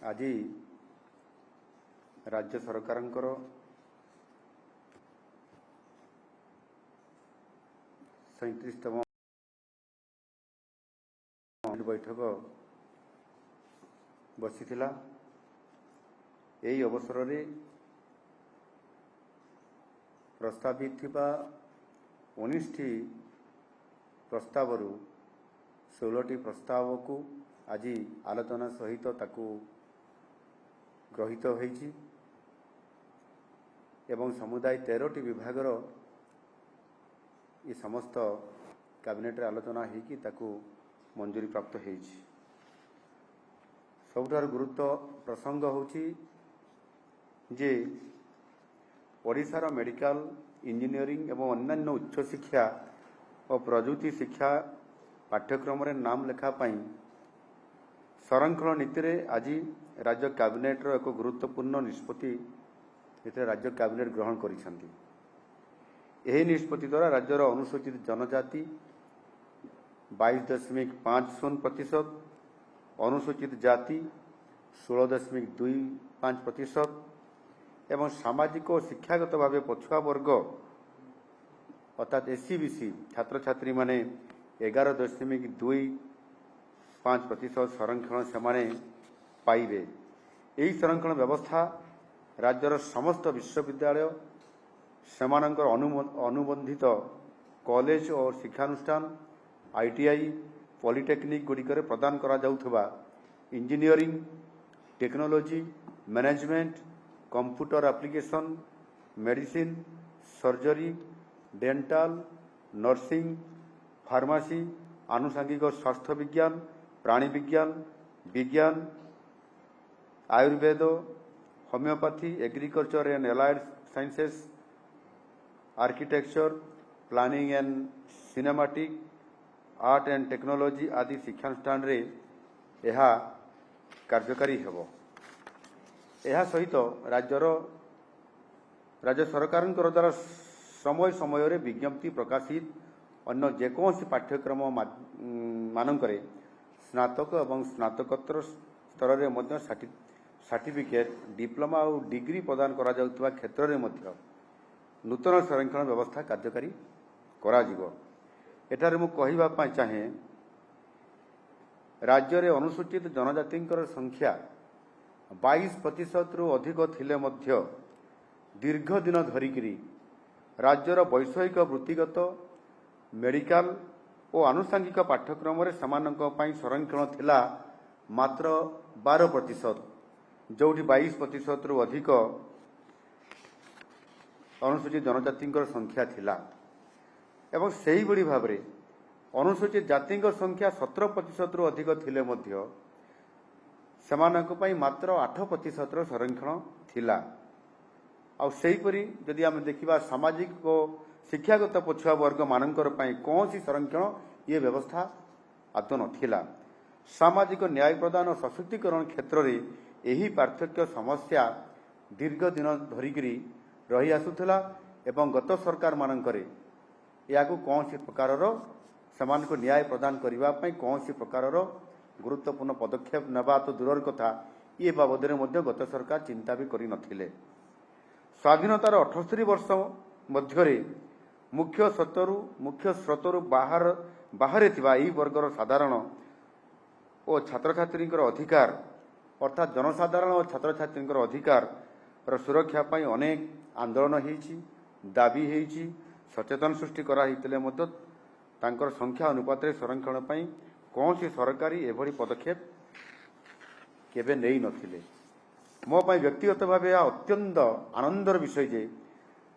आज राज्य सरकारंकर सैंतीसतम बैठक बसीथिला। एही अवसर रे प्रस्तावित थिबा 19टी प्रस्तावरु 16टी प्रस्ताव को आज आलोचना सहित ताकू ग्रहित होईछि एवं समुदाय 13टी विभागर ये समस्त कैबिनेट रे आलोचना होईकि ताकू मंजूरी प्राप्त होईछि। सबुठार गुरुत्व प्रसंग होछि जे ओडिशार मेडिकल इंजीनियरिंग एवं अन्यान्य उच्च शिक्षा और प्रजुति शिक्षा पाठ्यक्रम रे नाम लेखा पाई संरक्षण नीति रे आज राज्य कैबिनेट रो एक गुरुत्वपूर्ण निष्पत्ति एते राज्य कैबिनेट ग्रहण करिसंती। एही निष्पत्ति द्वारा राज्यर अनुसूचित जनजाति 22.50%, अनुसूचित जाति 16.25% एवं सामाजिक और शिक्षागत भाव पछुआ वर्ग अर्थात एससीबीसी छात्र छात्री माने 11.25% संरक्षण से पाइबे। यही संरक्षण व्यवस्था राज्यर समस्त विश्वविद्यालय सेमानंकर अनुबंधित कॉलेज और शिक्षानुष्ठान आईटीआई पॉलिटेक्निक गुड़िकर प्रदान करा जाउथबा engineering technology management computer application medicine surgery dental nursing pharmacy आनुषंगिक स्वास्थ्य विज्ञान प्राणी विज्ञान विज्ञान Ayurveda homeopathy agriculture and allied sciences architecture planning and cinematic art and technology आदि शिक्षानुष्ठान रे यह कार्यकारी हेबो। यह सहित राज्य सरकार द्वारा समय समय रे विज्ञप्ति प्रकाशित अन्य जेकोसी पाठ्यक्रम मानकरे स्नातक एवं स्नातकोत्तर स्तर रे मध्य सर्टिफिकेट डिप्लोमा और डिग्री प्रदान करा जाउतबा क्षेत्र रे मध्य नूतन संरक्षण व्यवस्था कार्यकारी करा जिवो। एटारे मु कहिबा पई चाहे राज्य रे अनुसूचित जनजातिंकर संख्या 22% रु अधिक थिले मध्य दीर्घ दिन धरिकरी राज्यर वैषयिक वृत्तिगत मेडिकल और आनुषंगिक पाठ्यक्रम रे समानक पई संरक्षण थिला मात्र 12%, जोठी 22% रु अधिक अनुसूचित जनजातिंकर संख्या थिला एवं सही बड़ी भाव रे अनुसूचित जातिंक संख्या 17% रु अधिक थिले मध्य समानक पई मात्र 8% रो संरक्षण थिला। आ सेहीपरि जदि आम देखा सामाजिक और शिक्षागत पछुआ वर्ग मानकर पई कौन सी संरक्षण ये व्यवस्था आदौ नथिला। सामाजिक न्याय प्रदान और सशक्तिकरण क्षेत्र रे एही पार्थक्य समस्या दीर्घ दिन धरिकरी रही आसुथिला एवं गत सरकार मानकरे याकू कौन सी प्रकार समान को न्याय प्रदान करबा पई कौन सी प्रकार गुरुत्वपूर्ण पदक्षेप नबा तो दूर कथा ये बाबद गत सरकार चिंता भी करि नथिले। स्वाधीनतार 78 वर्ष मध्य मुख्य स्रोतरु बाहर थिबा ई वर्गर साधारण और छात्र छात्री अधिकार अर्थात जनसाधारण और छात्र छात्री अधिकार सुरक्षा पाई अनेक आंदोलन होईछि दाबी होईछि सचेतन सृष्टि करा हितले मध्य तांकर संख्या अनुपात रे संरक्षण पाई कौन सी सरकारी एभली पदक्षेप केबे नेई नथिले। मो पाई व्यक्तिगत भाव अत्यंत आनंदर विषय जे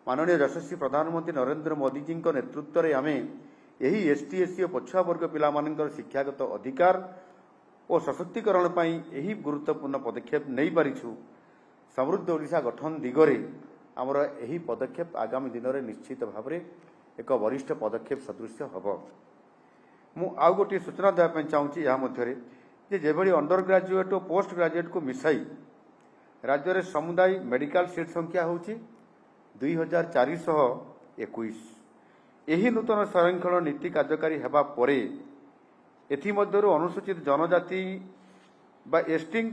माननीय यशस्वी प्रधानमंत्री नरेंद्र मोदी जी नेतृत्व में आम यही एसटी एससी और पछुआ वर्ग पिला मानकर शिक्षागत अधिकार और सशक्तिकरण पाई यही गुरुत्वपूर्ण पदक्षेप नहीं पारिछु। समृद्ध ओडिशा गठन दिगरे आमर यही पदक्षेप आगामी दिन में निश्चित भाव में एक वरिष्ठ पदक्षेप सदृश हम। मु आउ गोटे सूचना देवाई चाहूँगी या मध्य जेभली अंडर ग्राजुएट और पोस्ट ग्राजुएट को मिसाई राज्य में समुदाय मेडिकल सीट संख्या होची 2421। यही नूतन संरक्षण नीति कार्यकारी हेबा परे एथि मध्यरु अनुसूचित जनजाति बा एसटी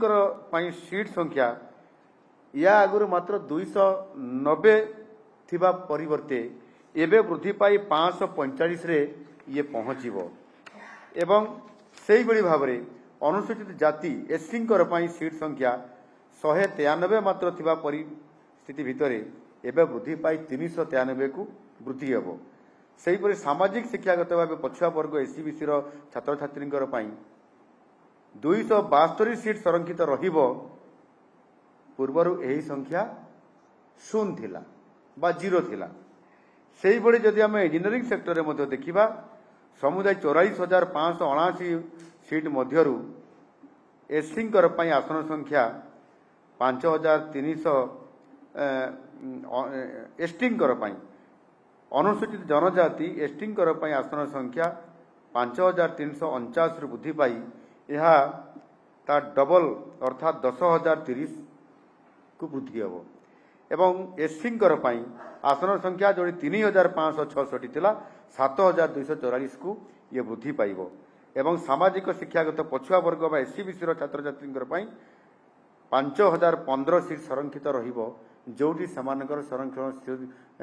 सीट संख्या या आगुरी मात्र 290 थिबा परिवर्ते एबे वृद्धि पाई 545 रे ये पहुंचीबो एवं सेही बड़ी भाबरे अनुसूचित जाति एससी सीट संख्या 193 मात्र थिबा परिस्थिति भितरे एबे वृद्धि पाई 393 को वृद्धि हेबो। सेहीपरि सामाजिक शिक्षागत भाव पछुआ वर्ग एससीबीसी छात्र छात्री 272 सीट संरक्षित रहिबो। पूर्वरु एही संख्या 0 थिला बा 0 थिला। सेही बड़ी जदि आम इंजीनियरिंग सेक्टर में देखा समुदाय 44,579 सीट मध्यरु एससी आसन संख्या 5,300 एसटी अनुसूचित जनजाति एसटी आसन संख्या 5,349 वृद्धि पाई यह ता डबल अर्थात 10,030 को वृद्धि हेब एवं एससी आसन संख्या जो 3,566 थिला 7,244 को ये वृद्धि पाइब एवं सामाजिक शिक्षागत पछुआ वर्ग बा एससीबीसी छात्र छात्री 5,015 सीट संरक्षित रहिबो जोटी समानकर संरक्षण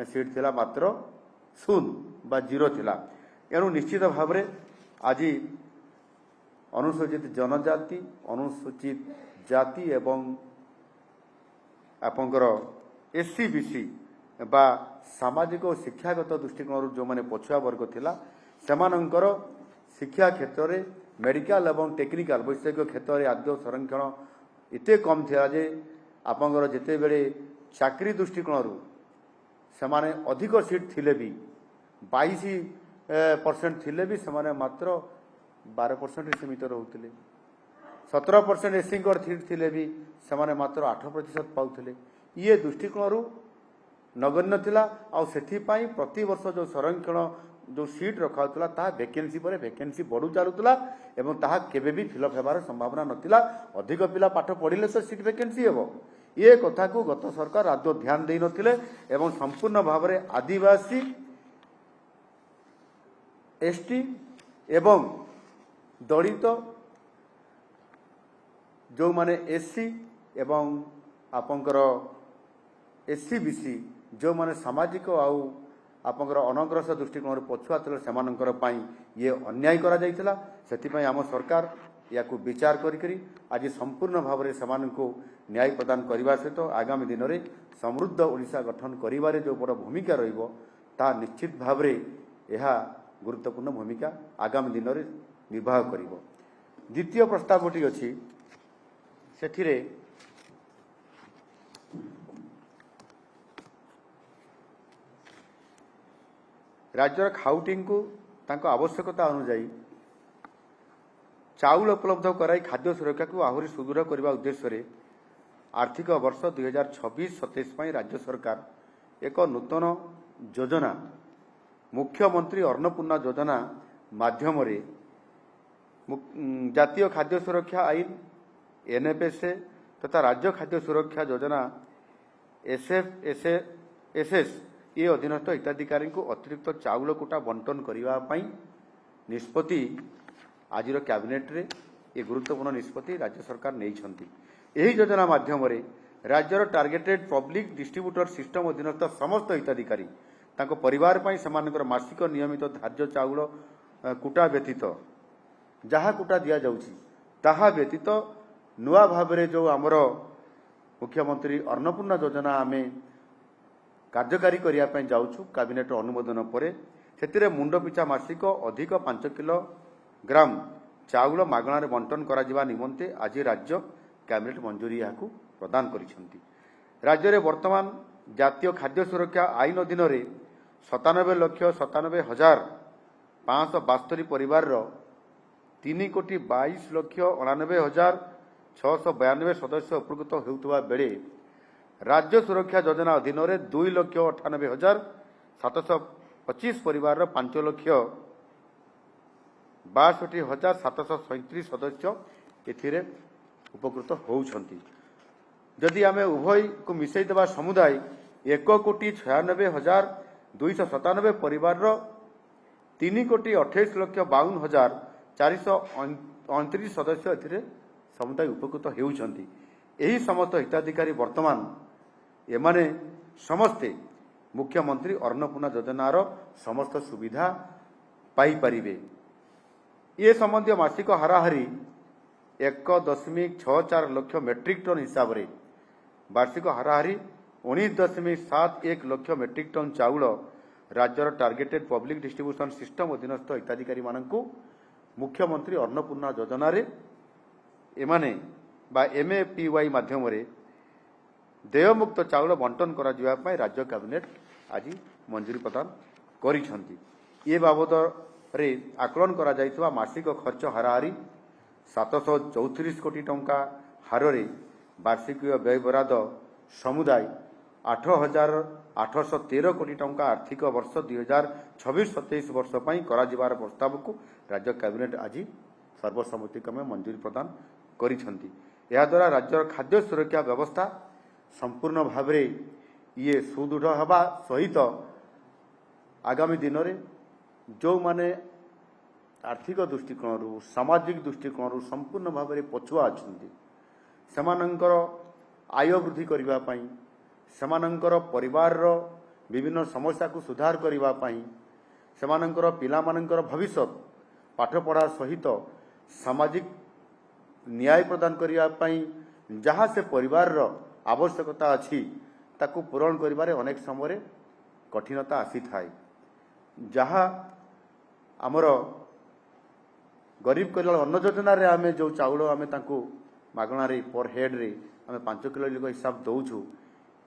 सीट थिला मात्र 0 बा 0 थिला। एणु निश्चित भाव में आज अनुसूचित जनजाति अनुसूचित जाति एवं आपंकर एससीबीसी बा सामाजिक और शिक्षागत दृष्टिकोण जो माने पछुआ वर्ग थिला सेमानंकर शिक्षा क्षेत्र में मेडिकल एवं टेक्निकल वैषयिक क्षेत्र में आद्य संरक्षण एते कम थिला जे आपंकर जेते बेले चाकरी दृष्टिकोण सेमाने अधिक सीट थिले भी 22% थिले भी सेमाने मात्र 12% सीमित रहउथिले 17% एससी सीट थिले भी सेमाने मात्र 8% पाउथिले। ये दृष्टिकोण नगण्य थिला आ सेथिपाई प्रति वर्ष जो संरक्षण जो सीट रखाउतला ता वैकेंसी पर वैकेंसी बढ़ु चलुतला एवं ताहा केबे भी फिलअप हेबार संभावना नथिला। अधिक पिला पाठ पढ़िले तो सीट वैकेंसी हेबो ये कथा को गत सरकार आदौ ध्यान दे नथिले एवं संपूर्ण भाव में आदिवासी एसटी एवं दलित जो माने एससी एवं आपंकर एससीबीसी जो माने सामाजिक आउ आपंकर अनग्रसर दृष्टिकोण पछुआ थे से ये अन्याय करा जायतिला। सेथिपई आम सरकार या विचार करी आज संपूर्ण भाव में से न्याय प्रदान करने सहित आगामी दिन में समृद्ध ओडिशा गठन करिबारे जो बड़ भूमिका रहिबो ता निश्चित भाव में यह गुरुत्वपूर्ण भूमिका आगामी दिन में निर्वाह करिबो। द्वितीय प्रस्तावटी अछि सेथिरे राज्यर खाउटी को तांको आवश्यकता अनुसार चाउल उपलब्ध कराई खाद्य सुरक्षा को आहरी सुदृढ़ करने उद्देश्य आर्थिक वर्ष 2026-27 राज्य सरकार एक नूतन योजना मुख्यमंत्री अन्नपूर्णा योजना माध्यम जातीय खाद्य सुरक्षा आईन एनएफएसए तथा राज्य खाद्य सुरक्षा योजना एसएफएसएस ये अधीनस्थ हिताधिकारी को अतिरिक्त चाउल कोटा बंटन करने निष्पत्ति आज कैबिनेट रे ये गुरुत्वपूर्ण निष्पत्ति राज्य सरकार नहीं। योजना माध्यम राज्यर टार्गेटेड पब्लिक डिस्ट्रीब्यूटर सिस्टम अधीनस्थ समस्त हिताधिकारी तांको परिवार पई समानकर मासिक नियमित धार्य चाउल कुटा व्यतीत जहाँ कुटा दिया जाउची ताहा व्यतीत नुआ भाबरे जो आमर मुख्यमंत्री अन्नपूर्णा योजना आमे कार्यकारी करने जाऊँ कैबिनेट अनुमोदन पर से मुंड पिछा मासिक अधिक 5 किलोग्राम चाउल मागणार बंटन करा निमंते आज राज्य कैबिनेट मंजूरी यह प्रदान करिसेंती। राज्य में वर्तमान जातीय खाद्य सुरक्षा आईन अधीन 97,97,572 परिवार 3,22,99,692 सदस्य उपकृत होउतबा बेले राज्य सुरक्षा योजना अधीन 2,98,725 परिवार 5,62,737 सदस्य एथिरे उपकृत होउछंती। जदि आमे उभय को मिसई देबा समुदाय 1,96,297 परिवार 3,28,52,429 सदस्य एथिरे समुदाय उपकृत हेउछंती। एही समस्त हिताधिकारी वर्तमान एमाने समस्ते मुख्यमंत्री अन्नपूर्णा योजनार समस्त सुविधा पाई परिबे। ये संबंधी मासिक हाराहारी 1.64 लाख मेट्रिक टन हिसाब से वार्षिक हाराहारी 19.71 लाख मेट्रिक टन चाउल राज्यर टार्गेटेड पब्लिक डिस्ट्रीब्यूशन सिस्टम अधीनस्थ हिताधिकारी मानकु मुख्यमंत्री अन्नपूर्णा योजन एमाने बा MAPY माध्यम देयमुक्त चाउल बंटन करा जिवा पाई राज्य कैबिनेट आज मंजूरी प्रदान करिसंती। ये बाबद रे आकलन करा जाइतबा मासिक खर्च हाराहारी 734 कोटी टंका हारे वार्षिक व्यय बराद समुदाय 8,813 कोटी टंका आर्थिक वर्ष 2026-27 वर्ष पर कराजिबार प्रस्ताव को राज्य कैबिनेट आज सर्वसम्मतिक्रमे मंजूरी प्रदान करिसंती। या द्वारा राज्यर खाद्य सुरक्षा व्यवस्था संपूर्ण भाव ये सुदृढ़ हवा सहित आगामी दिन में जो माने आर्थिक दृष्टिकोण सामाजिक दृष्टिकोण संपूर्ण भाव में पछुआ अच्छी सेमानंकर आय वृद्धि करने सेमानंकर परिवार विभिन्न समस्या को सुधार करने सेमानंकर पिलामानंकर भविष्य पाठपढ़ा सहित सामाजिक न्याय प्रदान करने जहाँ से परिवार आवश्यकता अच्छी ताकू पूरण करिबारे अनेक समय कठिनता आसी थाए। जहाँ आमर गरीब कल्याण अन्न योजना रे आमे जो चाउल आमे तांकू मागणा रे पर हेड रे आमे 5 किलो हिसाब दौचु।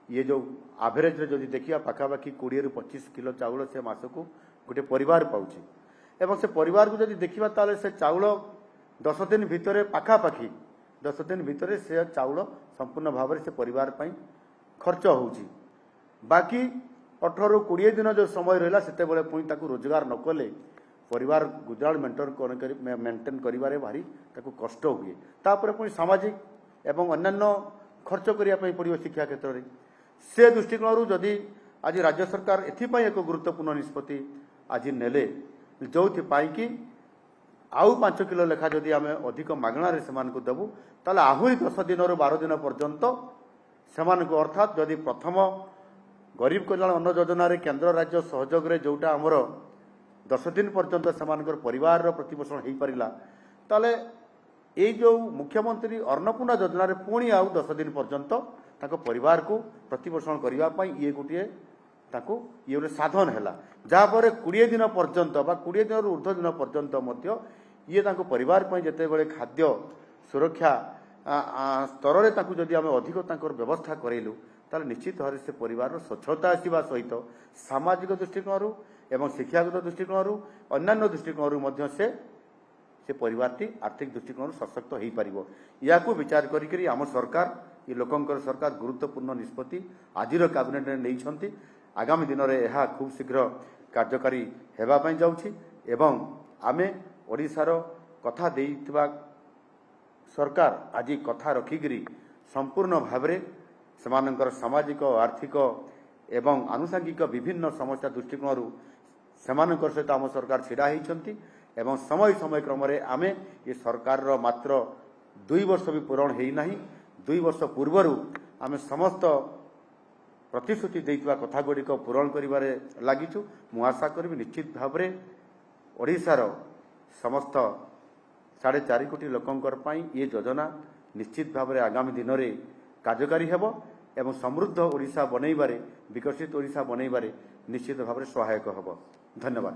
ये जो एवरेज रे जदि देखिया पाखापाखि 20 ରୁ 25 किलो चाउल से मासकू गोटे परिवार पाउछि एवं से परिवार को जदि देखिबा ताले से चाउल 10 दिन भितरे पाखापाखि 10 दिन भितरे से चाउल संपूर्ण भाव से परिवार पाई खर्च होउछि। बाकी 18 ରୁ 20 दिन जो समय रहला सेते बेले पुणी ताकू रोजगार न कले परिवार गुजराल मेंटेन करिबारे भारी ताकू कष्ट हुए। तापर पुणी सामाजिक एवं अन्यान्य खर्च करिया पई पड़ियो शिक्षा क्षेत्र में से दृष्टिकोण जदि आज राज्य सरकार एथिपाई एक गुरुत्वपूर्ण निष्पत्ति आज नेले जो कि आउ 5 किलो लेखा जदि आमे अधिक मागणार से देबू ताले आहुरी 10 दिन ରୁ 12 दिन पर्यंत सेमानकु अर्थात जदि प्रथम गरीब कल्याण अन्न योजना रे केंद्र राज्य सहयोग रे जोटा हमर 10 दिन पर्यंत सेमानकर परिवार प्रतिपोषण हो पारिला ताले ये जो मुख्यमंत्री अन्नपूर्णा योजना रे पुणी आउ 10 दिन पर्यंत ताको परिवार को प्रतिपोषण करबा पई ये गोटे ताको ये गोटे साधन हैला। जहाँ पर 20 दिन पर्यंत बा 20 दिन ऊर्ध्व दिन पर्यंत मध्य ये ताको परिवार पई जते बेले खाद्य सुरक्षा स्तर रे ताको जदि आमे अधिक ताकर व्यवस्था करेलु ताले निश्चित भाव से परिवार स्वच्छता आसीबा सहित सामाजिक दृष्टिकोण एवं शिक्षागत दृष्टिकोण अन्यान्य दृष्टिकोण मध्य से परिवारटी आर्थिक दृष्टिकोण सशक्त हो पारिबो। याकू विचार करी आम सरकार ये लोकंकर सरकार गुरुत्वपूर्ण निष्पत्ति आजिर कैबिनेट ने नहीं आगामी दिन में यह खूब शीघ्र कार्यकारी हेबा पई जाउछि एवं आमे ओडिशार कथा देइथिबा सरकार आज कथा रखिकी संपूर्ण भाव सेमानंकर सामाजिक आर्थिक एवं आनुषंगिक विभिन्न समस्या दृष्टिकोण सेमानंकर सहित आम सरकार छिड़ा होइछंती एवं समय समय क्रम आमे ये सरकार मात्र 2 वर्ष भी पूरण होई नाही 2 वर्ष पूर्वर आमे समस्त प्रतिश्रुति देइतबा कथा गुड़िक पूरण करिबारे लागिछु। मु आशा करबी निश्चित भाव में ओडिशार समस्त 4.5 कोटी लोकंकर पई ये योजना निश्चित भाव में आगामी दिन में कार्यकारी हेबो एवं समृद्ध ओडिशा बनैबारे विकसित ओडिशा बनैबारे निश्चित भाव में सहायक हेबो। धन्यवाद।